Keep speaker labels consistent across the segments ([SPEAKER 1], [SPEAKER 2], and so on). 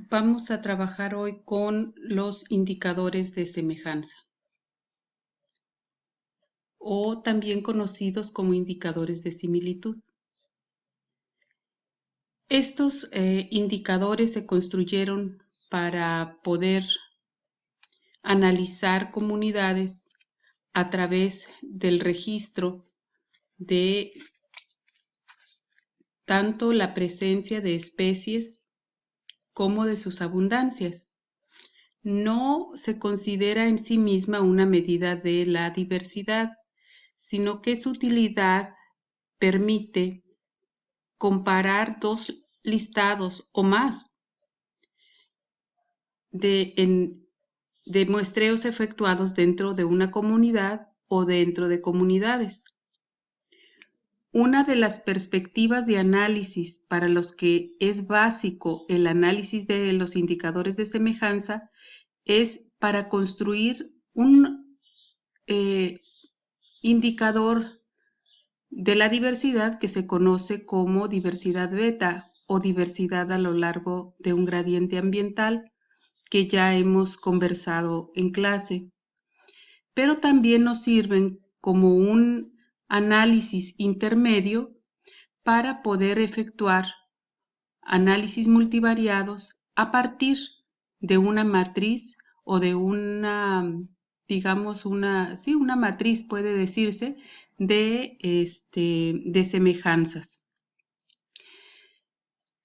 [SPEAKER 1] Vamos a trabajar hoy con los indicadores de semejanza o también conocidos como indicadores de similitud. Estos indicadores se construyeron para poder analizar comunidades a través del registro de tanto la presencia de especies como de sus abundancias. No se considera en sí misma una medida de la diversidad, sino que su utilidad permite comparar dos listados o más de muestreos efectuados dentro de una comunidad o dentro de comunidades. Una de las perspectivas de análisis para los que es básico el análisis de los indicadores de semejanza es para construir un indicador de la diversidad que se conoce como diversidad beta o diversidad a lo largo de un gradiente ambiental que ya hemos conversado en clase. Pero también nos sirven como un análisis intermedio para poder efectuar análisis multivariados a partir de una matriz o de una, digamos, una matriz puede decirse de semejanzas.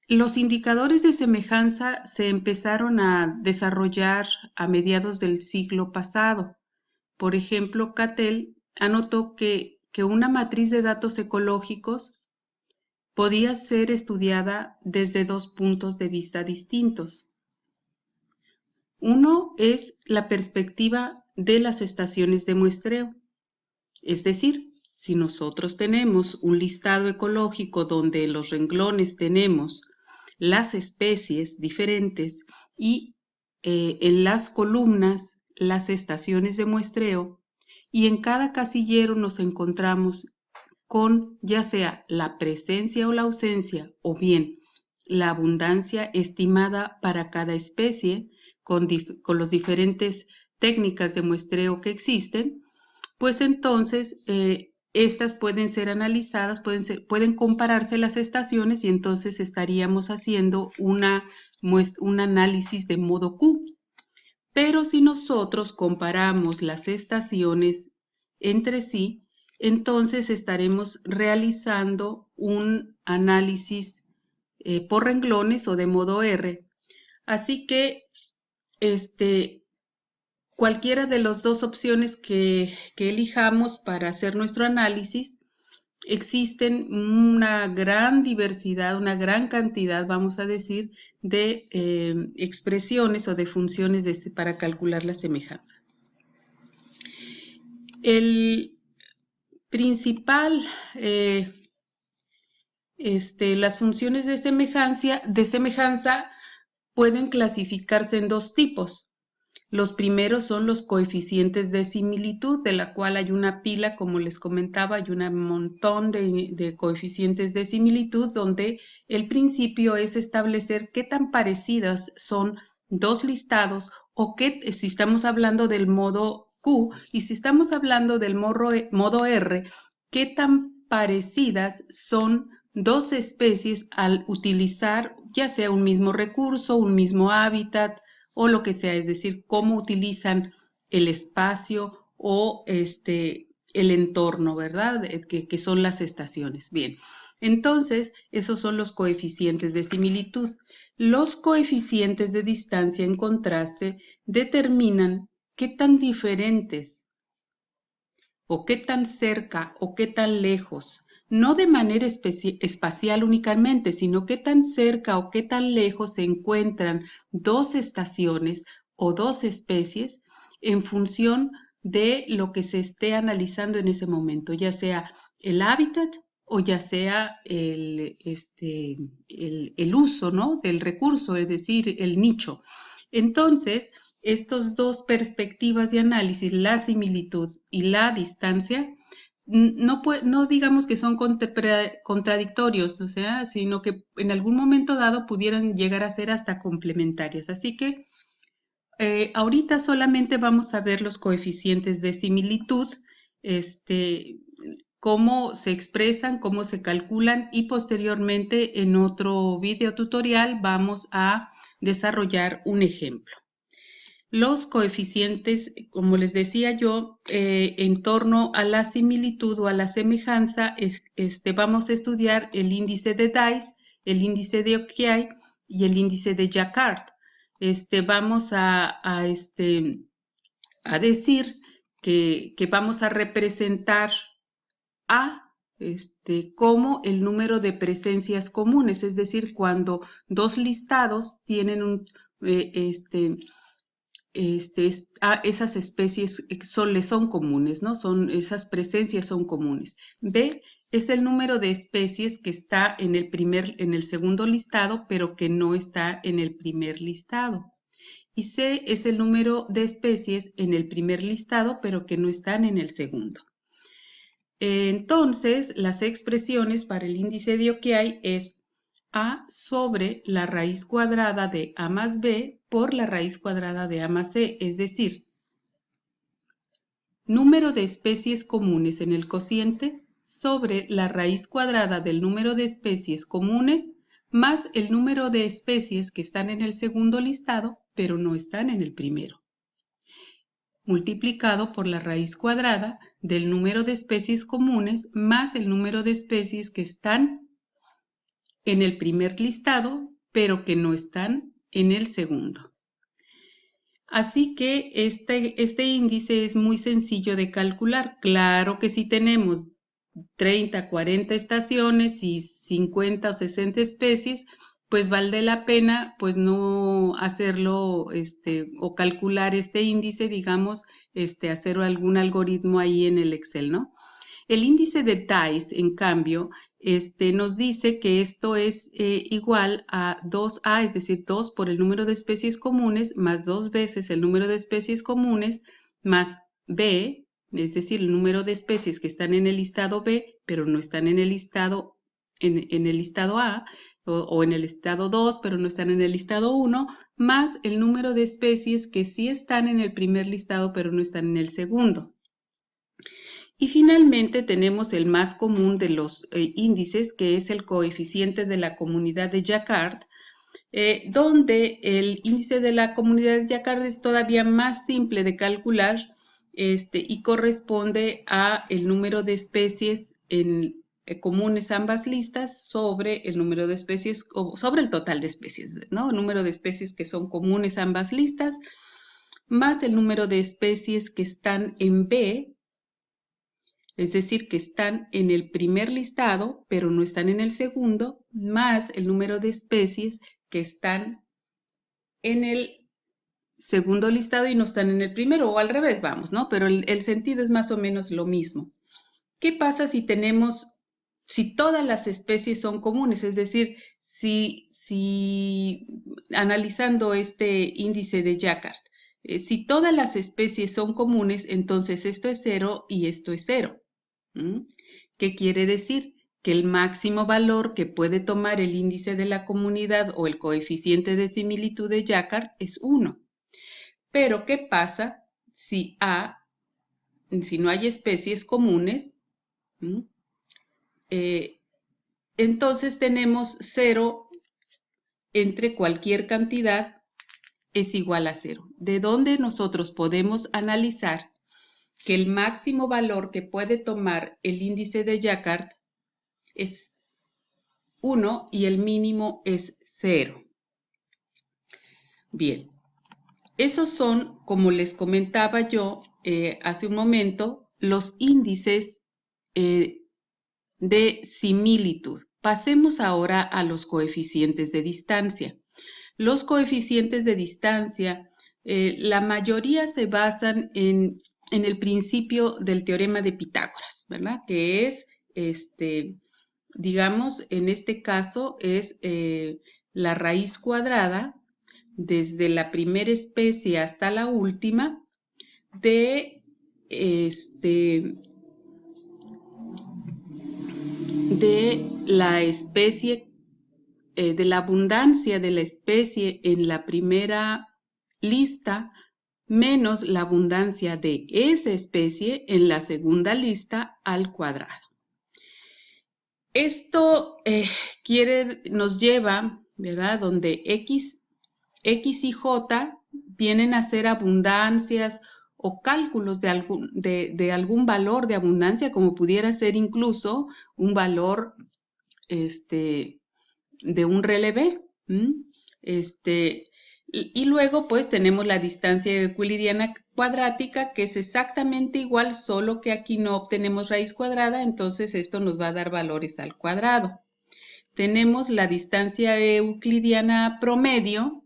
[SPEAKER 1] Los indicadores de semejanza se empezaron a desarrollar a mediados del siglo pasado. Por ejemplo, Cattell anotó que una matriz de datos ecológicos podía ser estudiada desde dos puntos de vista distintos. Uno es la perspectiva de las estaciones de muestreo, es decir, si nosotros tenemos un listado ecológico donde en los renglones tenemos las especies diferentes y en las columnas las estaciones de muestreo, y en cada casillero nos encontramos con ya sea la presencia o la ausencia o bien la abundancia estimada para cada especie con las diferentes técnicas de muestreo que existen, pues entonces estas pueden ser analizadas, pueden compararse las estaciones y entonces estaríamos haciendo un análisis de modo Q. Pero si nosotros comparamos las estaciones entre sí, entonces estaremos realizando un análisis por renglones o de modo R. Así que cualquiera de las dos opciones que elijamos para hacer nuestro análisis, existen una gran diversidad, una gran cantidad, vamos a decir, de expresiones o de funciones para calcular la semejanza. El principal, las funciones de semejanza pueden clasificarse en dos tipos. Los primeros son los coeficientes de similitud, de la cual hay una pila, como les comentaba, hay un montón de coeficientes de similitud, donde el principio es establecer qué tan parecidas son dos listados o si estamos hablando del modo Q y si estamos hablando del modo R, qué tan parecidas son dos especies al utilizar ya sea un mismo recurso, un mismo hábitat, o lo que sea, es decir, cómo utilizan el espacio o el entorno, ¿verdad? Que son las estaciones. Bien, entonces esos son los coeficientes de similitud. Los coeficientes de distancia, en contraste, determinan qué tan diferentes o qué tan cerca o qué tan lejos, no de manera espacial únicamente, sino qué tan cerca o qué tan lejos se encuentran dos estaciones o dos especies en función de lo que se esté analizando en ese momento, ya sea el hábitat o ya sea el uso, ¿no?, del recurso, es decir, el nicho. Entonces, estas dos perspectivas de análisis, la similitud y la distancia, no digamos que son contradictorios, o sea, sino que en algún momento dado pudieran llegar a ser hasta complementarias. Así que ahorita solamente vamos a ver los coeficientes de similitud, cómo se expresan, cómo se calculan y posteriormente en otro video tutorial vamos a desarrollar un ejemplo. Los coeficientes, como les decía yo, en torno a la similitud o a la semejanza, vamos a estudiar el índice de Dice, el índice de Okiai y el índice de Jacquard. Vamos a decir que vamos a representar A como el número de presencias comunes, es decir, cuando dos listados tienen esas especies les son comunes, ¿no? Esas presencias son comunes. B es el número de especies que está en el segundo listado, pero que no está en el primer listado. Y C es el número de especies en el primer listado, pero que no están en el segundo. Entonces, las expresiones para el índice de Okiai es A sobre la raíz cuadrada de A más B por la raíz cuadrada de A más C, es decir, número de especies comunes en el cociente sobre la raíz cuadrada del número de especies comunes más el número de especies que están en el segundo listado, pero no están en el primero, multiplicado por la raíz cuadrada del número de especies comunes más el número de especies que están en el primer listado, pero que no están en el segundo. Así que este índice es muy sencillo de calcular. Claro que si tenemos 30, 40 estaciones y 50 o 60 especies, pues vale la pena pues no hacerlo o calcular este índice, digamos, hacer algún algoritmo ahí en el Excel, ¿no? El índice de Dice, en cambio, nos dice que esto es igual a 2A, es decir, 2 por el número de especies comunes más 2 veces el número de especies comunes más B, es decir, el número de especies que están en el listado B, pero no están en el listado, en el listado A, o en el listado 2, pero no están en el listado 1, más el número de especies que sí están en el primer listado, pero no están en el segundo. Y finalmente tenemos el más común de los índices, que es el coeficiente de la comunidad de Jacquard, donde el índice de la comunidad de Jacquard es todavía más simple de calcular y corresponde a el número de especies comunes ambas listas sobre el número de especies, o sobre el total de especies, ¿no? El número de especies que son comunes ambas listas, más el número de especies que están en B, es decir, que están en el primer listado, pero no están en el segundo, más el número de especies que están en el segundo listado y no están en el primero, o al revés, vamos, ¿no? Pero el sentido es más o menos lo mismo. ¿Qué pasa si todas las especies son comunes? Es decir, si analizando este índice de Jacquard, si todas las especies son comunes, entonces esto es 0 y esto es 0. ¿Qué quiere decir? Que el máximo valor que puede tomar el índice de la comunidad o el coeficiente de similitud de Jacquard es 1. Pero, ¿qué pasa si no hay especies comunes? Entonces tenemos 0 entre cualquier cantidad es igual a 0. De donde nosotros podemos analizar que el máximo valor que puede tomar el índice de Jacquard es 1 y el mínimo es 0. Bien, esos son, como les comentaba yo hace un momento, los índices de similitud. Pasemos ahora a los coeficientes de distancia. Los coeficientes de distancia, la mayoría se basan en el principio del teorema de Pitágoras, ¿verdad? Que es, digamos, en este caso es la raíz cuadrada desde la primera especie hasta la última de de la especie, de la abundancia de la especie en la primera lista menos la abundancia de esa especie en la segunda lista al cuadrado. Esto nos lleva, ¿verdad? Donde X y J vienen a ser abundancias o cálculos de algún valor de abundancia, como pudiera ser incluso un valor de un relevé. Y luego pues tenemos la distancia euclidiana cuadrática, que es exactamente igual, solo que aquí no obtenemos raíz cuadrada, entonces esto nos va a dar valores al cuadrado. Tenemos la distancia euclidiana promedio,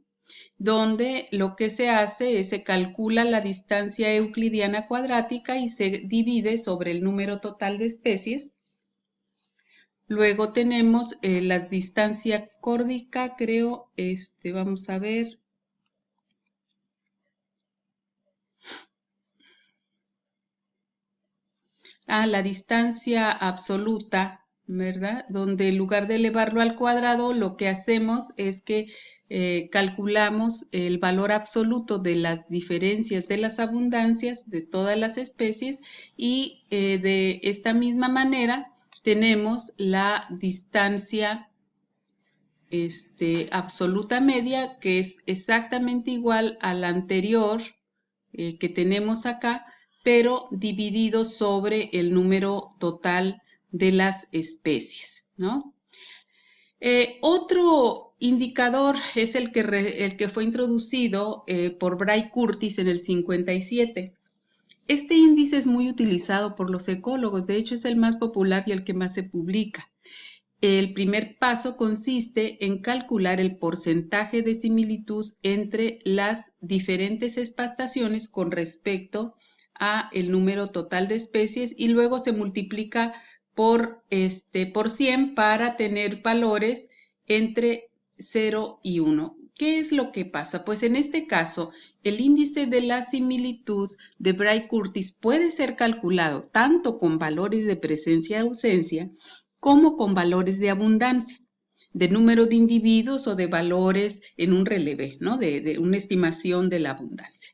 [SPEAKER 1] donde lo que se hace es se calcula la distancia euclidiana cuadrática y se divide sobre el número total de especies. Luego tenemos la distancia córdica, creo, vamos a ver. La distancia absoluta, ¿verdad? Donde en lugar de elevarlo al cuadrado, lo que hacemos es que calculamos el valor absoluto de las diferencias de las abundancias de todas las especies y de esta misma manera tenemos la distancia absoluta media, que es exactamente igual a la anterior que tenemos acá, pero dividido sobre el número total de las especies, ¿no? Otro indicador es el que fue introducido por Bray Curtis en el 57. Este índice es muy utilizado por los ecólogos, de hecho es el más popular y el que más se publica. El primer paso consiste en calcular el porcentaje de similitud entre las diferentes espastaciones con respecto a el número total de especies y luego se multiplica por 100 para tener valores entre 0 y 1. ¿Qué es lo que pasa? Pues en este caso, el índice de la similitud de Bray Curtis puede ser calculado tanto con valores de presencia y ausencia como con valores de abundancia, de número de individuos o de valores en un relevé, ¿no? De una estimación de la abundancia.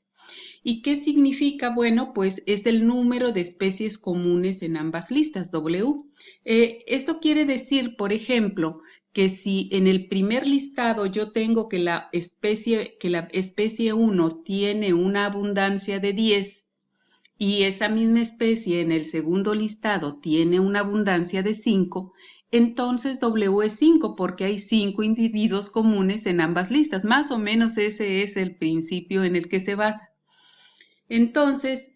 [SPEAKER 1] ¿Y qué significa? Bueno, pues es el número de especies comunes en ambas listas, W. Esto quiere decir, por ejemplo, que si en el primer listado yo tengo que la especie 1 tiene una abundancia de 10 y esa misma especie en el segundo listado tiene una abundancia de 5, entonces W es 5 porque hay 5 individuos comunes en ambas listas. Más o menos ese es el principio en el que se basa. Entonces,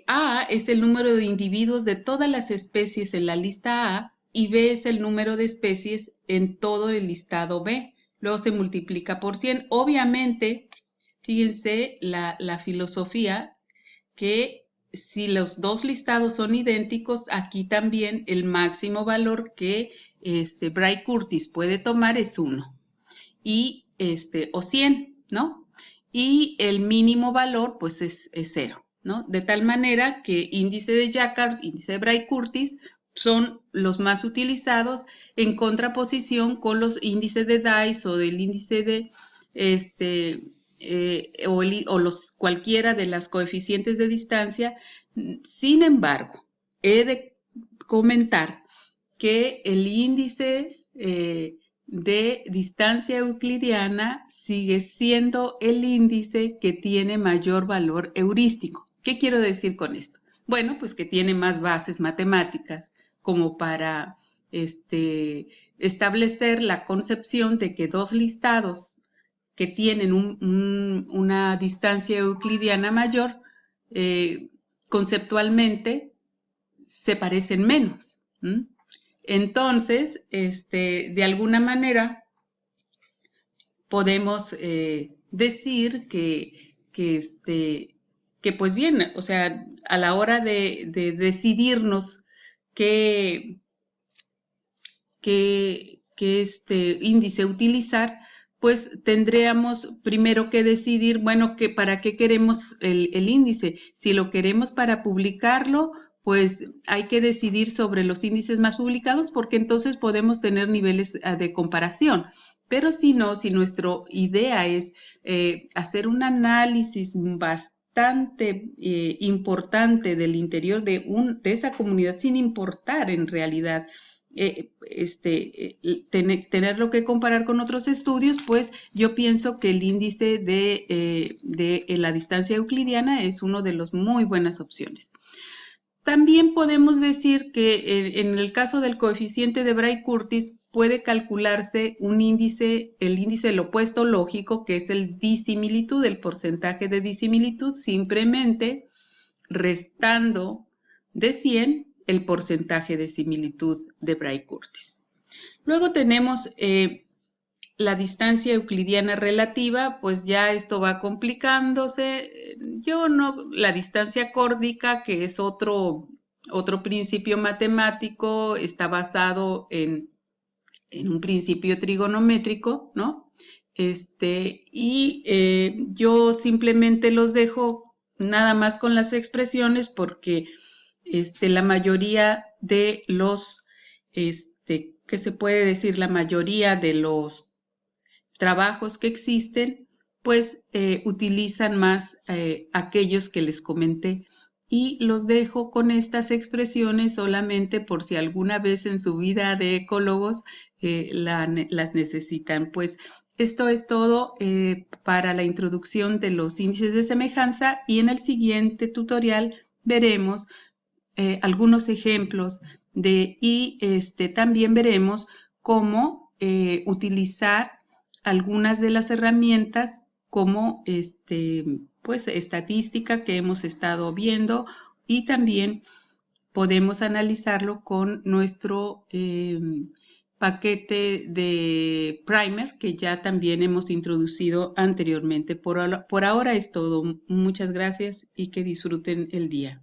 [SPEAKER 1] A es el número de individuos de todas las especies en la lista A y B es el número de especies en todo el listado B. Luego se multiplica por 100. Obviamente, fíjense la filosofía, que si los dos listados son idénticos, aquí también el máximo valor que Bray Curtis puede tomar es 1 y o 100, ¿no? Y el mínimo valor pues es 0, ¿no? De tal manera que índice de Jacquard, índice de Bray Curtis son los más utilizados en contraposición con los índices de Dice o del índice de cualquiera de las coeficientes de distancia. Sin embargo, he de comentar que el índice de distancia euclidiana sigue siendo el índice que tiene mayor valor heurístico. ¿Qué quiero decir con esto? Bueno, pues que tiene más bases matemáticas como para establecer la concepción de que dos listados que tienen una distancia euclidiana mayor, conceptualmente se parecen menos. Entonces, de alguna manera, podemos decir que pues bien, o sea, a la hora de decidirnos qué índice utilizar, pues tendríamos primero que decidir, bueno, para qué queremos el índice. Si lo queremos para publicarlo, pues hay que decidir sobre los índices más publicados porque entonces podemos tener niveles de comparación. Pero si no, si nuestra idea es hacer un análisis bastante importante del interior de esa comunidad, sin importar en realidad tenerlo que comparar con otros estudios, pues yo pienso que el índice de la distancia euclidiana es uno de las muy buenas opciones. También podemos decir que en el caso del coeficiente de Bray-Curtis puede calcularse el índice del opuesto lógico, que es el disimilitud, el porcentaje de disimilitud, simplemente restando de 100 el porcentaje de similitud de Bray-Curtis. Luego tenemos la distancia euclidiana relativa, pues ya esto va complicándose. La distancia córdica, que es otro principio matemático, está basado en un principio trigonométrico, ¿no? Yo simplemente los dejo nada más con las expresiones porque la mayoría de los, ¿qué se puede decir? La mayoría de los trabajos que existen, pues utilizan más aquellos que les comenté. Y los dejo con estas expresiones solamente por si alguna vez en su vida de ecólogos las necesitan. Pues esto es todo para la introducción de los índices de semejanza y en el siguiente tutorial veremos algunos ejemplos también veremos cómo utilizar algunas de las herramientas como pues estadística que hemos estado viendo y también podemos analizarlo con nuestro paquete de primer que ya también hemos introducido anteriormente. Por ahora es todo. Muchas gracias y que disfruten el día.